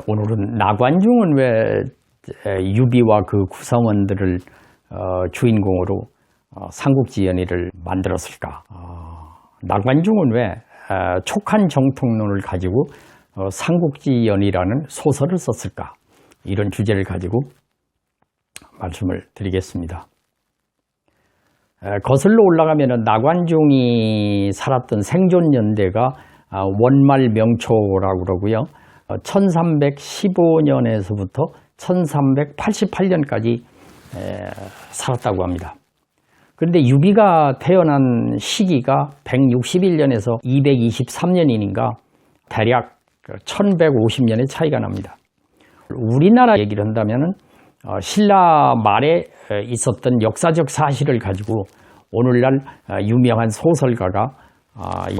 오늘은 나관중은 왜 유비와 그 구성원들을 주인공으로 삼국지연의를 만들었을까? 나관중은 왜 촉한 정통론을 가지고 삼국지연의라는 소설을 썼을까? 이런 주제를 가지고 말씀을 드리겠습니다. 거슬러 올라가면 나관중이 살았던 생존연대가 원말 명초라고 그러고요. 1315년에서부터 1388년까지 살았다고 합니다. 그런데 유비가 태어난 시기가 161년에서 223년이니까 대략 1150년의 차이가 납니다. 우리나라 얘기를 한다면 신라 말에 있었던 역사적 사실을 가지고 오늘날 유명한 소설가가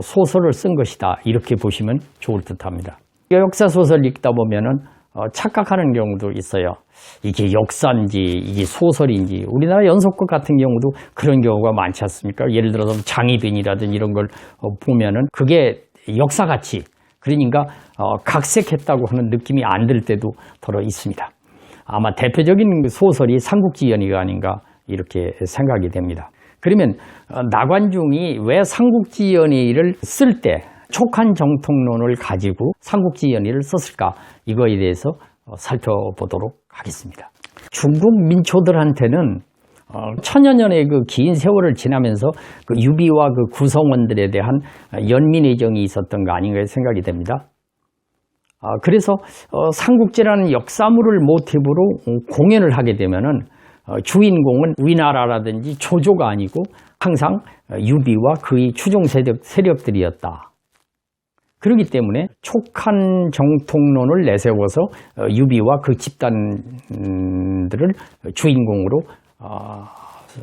소설을 쓴 것이다, 이렇게 보시면 좋을 듯합니다. 역사소설 읽다 보면은 착각하는 경우도 있어요. 이게 역사인지 이게 소설인지. 우리나라 연속극 같은 경우도 그런 경우가 많지 않습니까? 예를 들어서 장희빈이라든지 이런 걸 보면은 그게 역사같이, 그러니까 각색했다고 하는 느낌이 안 들 때도 더러 있습니다. 아마 대표적인 소설이 삼국지연의가 아닌가 이렇게 생각이 됩니다. 그러면 나관중이 왜 삼국지연의를 쓸 때 촉한 정통론을 가지고 삼국지연의를 썼을까, 이거에 대해서 살펴보도록 하겠습니다. 중국 민초들한테는 천여 년의 그 긴 세월을 지나면서 그 유비와 그 구성원들에 대한 연민애정이 있었던 거 아닌가 생각이 됩니다. 그래서 삼국지라는 역사물을 모티브로 공연을 하게 되면은 주인공은 위나라라든지 조조가 아니고 항상 유비와 그의 추종 세력들이었다. 그렇기 때문에 촉한 정통론을 내세워서 유비와 그 집단들을 주인공으로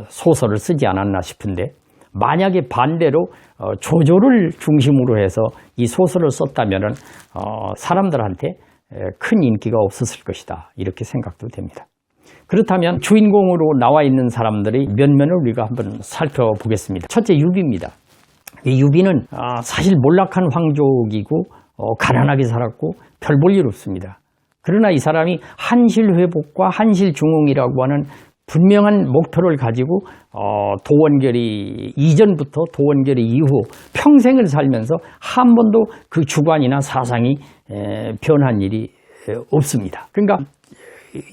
소설을 쓰지 않았나 싶은데, 만약에 반대로 조조를 중심으로 해서 이 소설을 썼다면 사람들한테 큰 인기가 없었을 것이다, 이렇게 생각도 됩니다. 그렇다면 주인공으로 나와 있는 사람들의 면면을 우리가 한번 살펴보겠습니다. 첫째, 유비입니다. 이 유비는 사실 몰락한 황족이고 가난하게 살았고 별 볼 일 없습니다. 그러나 이 사람이 한실회복과 한실중흥이라고 하는 분명한 목표를 가지고 도원결의 이전부터 도원결의 이후 평생을 살면서 한 번도 그 주관이나 사상이 변한 일이 없습니다. 그러니까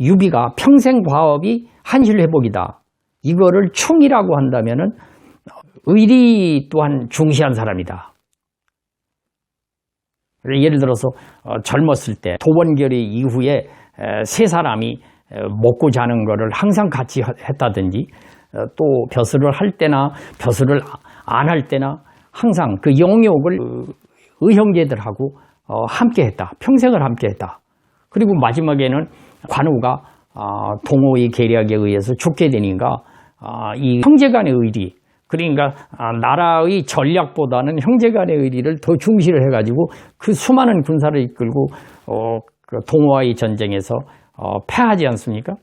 유비가 평생 과업이 한실회복이다, 이거를 충이라고 한다면은 의리 또한 중시한 사람이다. 예를 들어서 젊었을 때 도원결의 이후에 세 사람이 먹고 자는 거를 항상 같이 했다든지, 또 벼슬을 할 때나 벼슬을 안 할 때나 항상 그 영욕을 의형제들하고 함께 했다. 평생을 함께 했다. 그리고 마지막에는 관우가 동호의 계략에 의해서 죽게 되니까 이 형제간의 의리, 그러니까 나라의 전략보다는 형제간의 의리를 더 중시를 해가지고 그 수많은 군사를 이끌고 그 동호와의 전쟁에서 패하지 않습니까?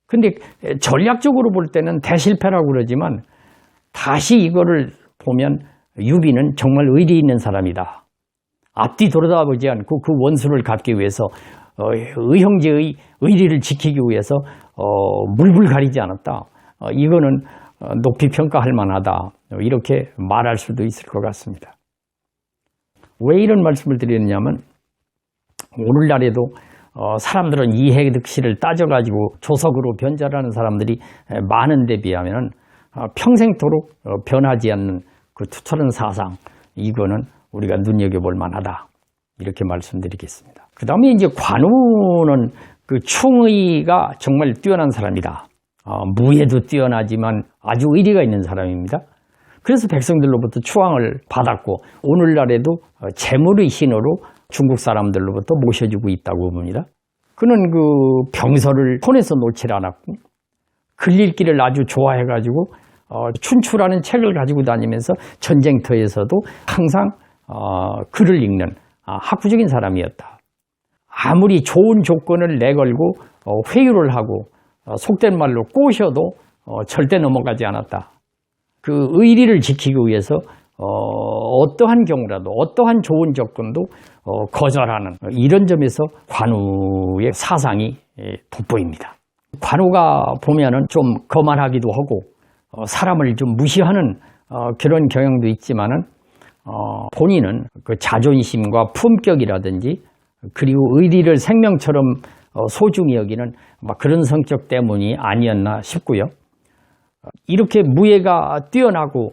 근데 전략적으로 볼 때는 대실패라고 그러지만 다시 이거를 보면 유비는 정말 의리 있는 사람이다. 앞뒤 돌아보지 않고 그 원수를 갚기 위해서 의형제의 의리를 지키기 위해서 물불 가리지 않았다. 이거는 높이 평가할 만하다, 이렇게 말할 수도 있을 것 같습니다. 왜 이런 말씀을 드리느냐면, 오늘날에도 사람들은 이해득실을 따져가지고 조석으로 변절하는 사람들이 많은데 비하면 평생토록 변하지 않는 그 투철한 사상, 이거는 우리가 눈여겨볼 만하다, 이렇게 말씀드리겠습니다. 그 다음에 이제 관우는 그 충의가 정말 뛰어난 사람이다. 무예도 뛰어나지만 아주 의리가 있는 사람입니다. 그래서 백성들로부터 추앙을 받았고 오늘날에도 재물의 신호로 중국 사람들로부터 모셔지고 있다고 봅니다. 그는 그 병서를 손에서 놓질 않았고 글 읽기를 아주 좋아해가지고 춘추라는 책을 가지고 다니면서 전쟁터에서도 항상 글을 읽는 학구적인 사람이었다. 아무리 좋은 조건을 내걸고 회유를 하고 속된 말로 꼬셔도 절대 넘어가지 않았다. 그 의리를 지키기 위해서 어떠한 경우라도 어떠한 좋은 조건도 거절하는 이런 점에서 관우의 사상이 돋보입니다. 관우가 보면은 좀 거만하기도 하고 사람을 좀 무시하는 그런 경향도 있지만은 본인은 그 자존심과 품격이라든지 그리고 의리를 생명처럼 소중히 여기는 그런 성격 때문이 아니었나 싶고요. 이렇게 무예가 뛰어나고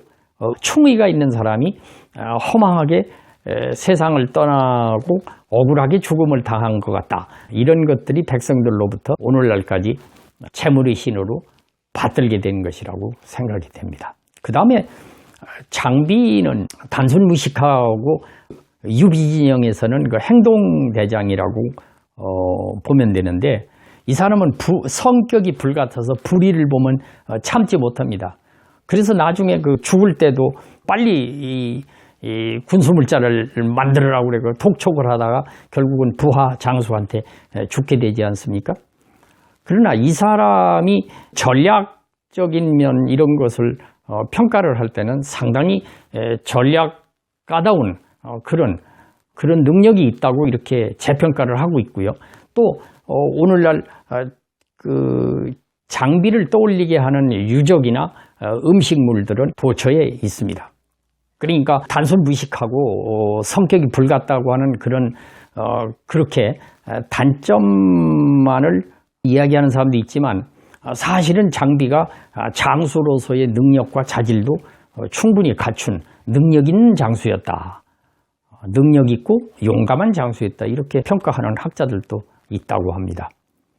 충의가 있는 사람이 허망하게 세상을 떠나고 억울하게 죽음을 당한 것 같다. 이런 것들이 백성들로부터 오늘날까지 재물의 신으로 받들게 된 것이라고 생각이 됩니다. 그 다음에 장비는 단순 무식하고 유비진영에서는 그 행동대장이라고 보면 되는데 이 사람은 성격이 불같아서 불의를 보면 참지 못합니다. 그래서 나중에 그 죽을 때도 빨리 이 군수물자를 만들으라고 그래 독촉을 하다가 결국은 부하 장수한테 죽게 되지 않습니까? 그러나 이 사람이 전략적인 면 이런 것을 평가를 할 때는 상당히 전략가다운 그런 능력이 있다고 이렇게 재평가를 하고 있고요. 또 오늘날 그 장비를 떠올리게 하는 유적이나 음식물들은 도처에 있습니다. 그러니까 단순 무식하고 성격이 불같다고 하는 그렇게 단점만을 이야기하는 사람도 있지만 사실은 장비가 장수로서의 능력과 자질도 충분히 갖춘 능력 있는 장수였다. 능력 있고 용감한 장수였다. 이렇게 평가하는 학자들도 있다고 합니다.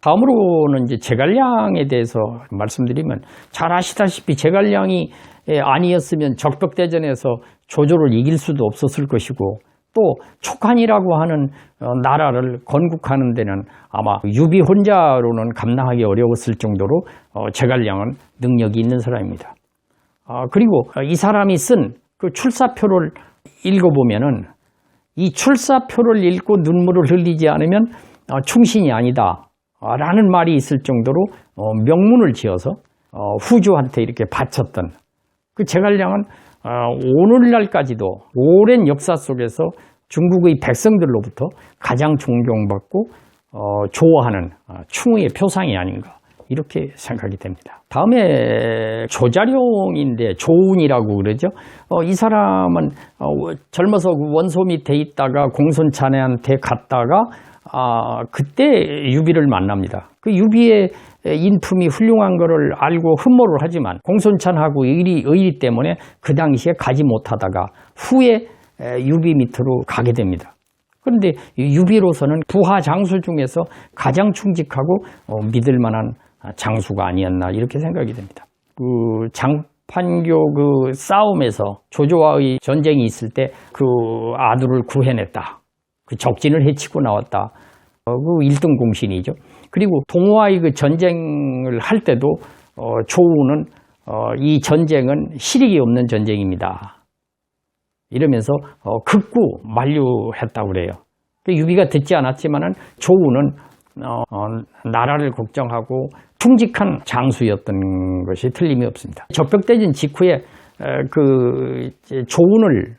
다음으로는 이제 제갈량에 대해서 말씀드리면 잘 아시다시피 제갈량이 아니었으면 적벽대전에서 조조를 이길 수도 없었을 것이고 또 촉한이라고 하는 나라를 건국하는 데는 아마 유비 혼자로는 감당하기 어려웠을 정도로 제갈량은 능력이 있는 사람입니다. 그리고 이 사람이 쓴 그 출사표를 읽어보면은 이 출사표를 읽고 눈물을 흘리지 않으면 충신이 아니다 라는 말이 있을 정도로 명문을 지어서 후주한테 이렇게 바쳤던 그 제갈량은 오늘날까지도 오랜 역사 속에서 중국의 백성들로부터 가장 존경받고 좋아하는 충의의 표상이 아닌가 이렇게 생각이 됩니다. 다음에 조자룡인데 조운이라고 그러죠. 이 사람은 젊어서 원소 밑에 있다가 공손찬해한테 갔다가 그때 유비를 만납니다. 그 유비의 인품이 훌륭한 것을 알고 흠모를 하지만 공손찬하고 의리 때문에 그 당시에 가지 못하다가 후에 유비 밑으로 가게 됩니다. 그런데 유비로서는 부하 장수 중에서 가장 충직하고 믿을 만한 장수가 아니었나 이렇게 생각이 됩니다. 그 장판교 그 싸움에서 조조와의 전쟁이 있을 때 그 아들을 구해냈다. 그 적진을 해치고 나왔다. 그 1등 공신이죠. 그리고 동호와의 그 전쟁을 할 때도 조우는 이 전쟁은 실익이 없는 전쟁입니다. 이러면서 극구 만류했다고 그래요. 유비가 듣지 않았지만은 조우는 나라를 걱정하고 충직한 장수였던 것이 틀림이 없습니다. 적벽대전 직후에 그 조운을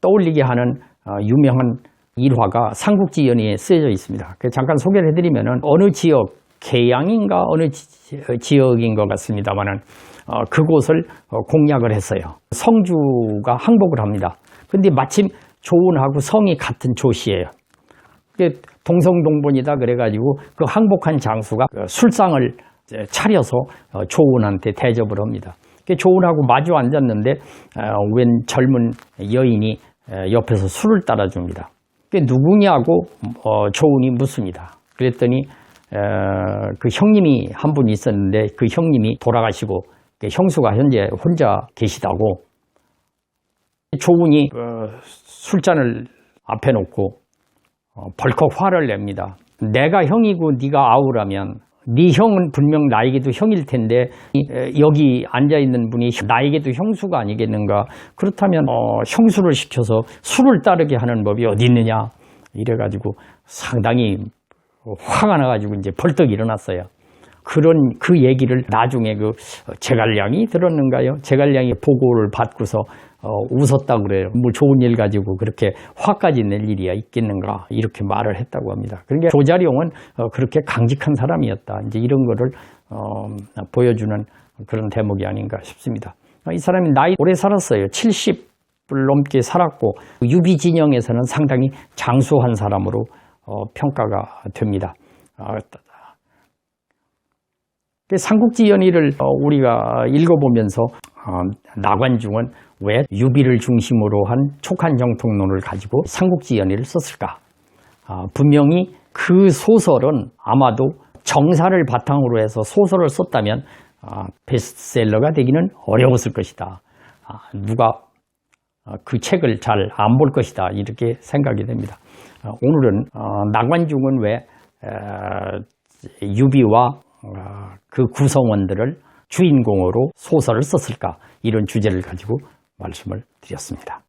떠올리게 하는 유명한 일화가 삼국지 연의에 쓰여져 있습니다. 잠깐 소개를 해드리면은 어느 지역 계양인가 어느 지역인 것 같습니다만은 그곳을 공략을 했어요. 성주가 항복을 합니다. 근데 마침 조운하고 성이 같은 조씨예요. 동성동본이다 그래가지고 그 항복한 장수가 술상을 차려서 조운한테 대접을 합니다. 조운하고 마주 앉았는데 웬 젊은 여인이 옆에서 술을 따라줍니다. 누구냐고 조운이 묻습니다. 그랬더니 그 형님이 한 분 있었는데 그 형님이 돌아가시고 형수가 현재 혼자 계시다고. 조운이 술잔을 앞에 놓고 벌컥 화를 냅니다. 내가 형이고 네가 아우라면 네 형은 분명 나에게도 형일 텐데 여기 앉아있는 분이 나에게도 형수가 아니겠는가. 그렇다면 형수를 시켜서 술을 따르게 하는 법이 어디 있느냐. 이래가지고 상당히 화가 나가지고 이제 벌떡 일어났어요. 그 얘기를 나중에 그 제갈량이 들었는가요? 제갈량이 보고를 받고서 웃었다 그래요. 뭐 좋은 일 가지고 그렇게 화까지 낼 일이야 있겠는가 이렇게 말을 했다고 합니다. 그러니까 조자룡은 그렇게 강직한 사람이었다. 이제 이런 거를 보여주는 그런 대목이 아닌가 싶습니다. 이 사람이 나이 오래 살았어요. 70을 넘게 살았고 유비 진영에서는 상당히 장수한 사람으로 평가가 됩니다. 삼국지연의를 우리가 읽어보면서 나관중은 왜 유비를 중심으로 한 촉한정통론을 가지고 삼국지연의를 썼을까? 분명히 그 소설은 아마도 정사를 바탕으로 해서 소설을 썼다면 베스트셀러가 되기는 어려웠을 것이다. 누가 그 책을 잘 안 볼 것이다. 이렇게 생각이 됩니다. 오늘은 나관중은 왜 유비와 그 구성원들을 주인공으로 소설을 썼을까? 이런 주제를 가지고 말씀을 드렸습니다.